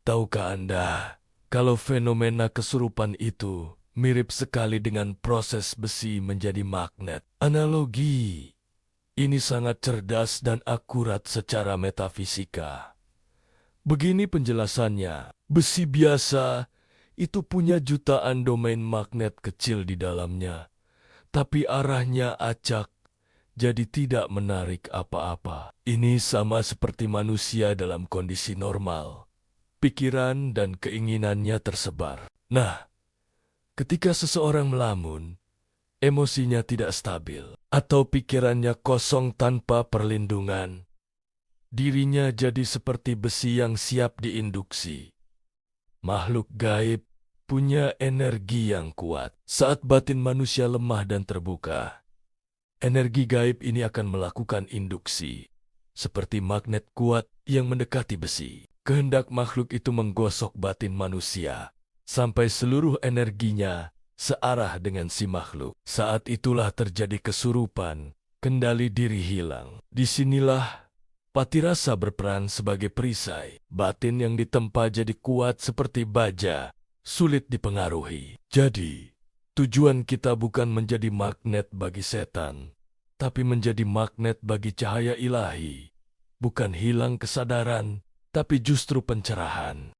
Tahukah Anda, kalau fenomena kesurupan itu mirip sekali dengan proses besi menjadi magnet. Analogi ini sangat cerdas dan akurat secara metafisika. Begini penjelasannya, besi biasa itu punya jutaan domain magnet kecil di dalamnya, tapi arahnya acak, jadi tidak menarik apa-apa. Ini sama seperti manusia dalam kondisi normal. Pikiran dan keinginannya tersebar. Nah, ketika seseorang melamun, emosinya tidak stabil, atau pikirannya kosong tanpa perlindungan, dirinya jadi seperti besi yang siap diinduksi. Makhluk gaib punya energi yang kuat. Saat batin manusia lemah dan terbuka, energi gaib ini akan melakukan induksi, seperti magnet kuat yang mendekati besi. Kehendak makhluk itu menggosok batin manusia, sampai seluruh energinya searah dengan si makhluk. Saat itulah terjadi kesurupan, kendali diri hilang. Disinilah Patirasa berperan sebagai perisai. Batin yang ditempa jadi kuat seperti baja, sulit dipengaruhi. Jadi, tujuan kita bukan menjadi magnet bagi setan, tapi menjadi magnet bagi cahaya ilahi. Bukan hilang kesadaran, tapi justru pencerahan.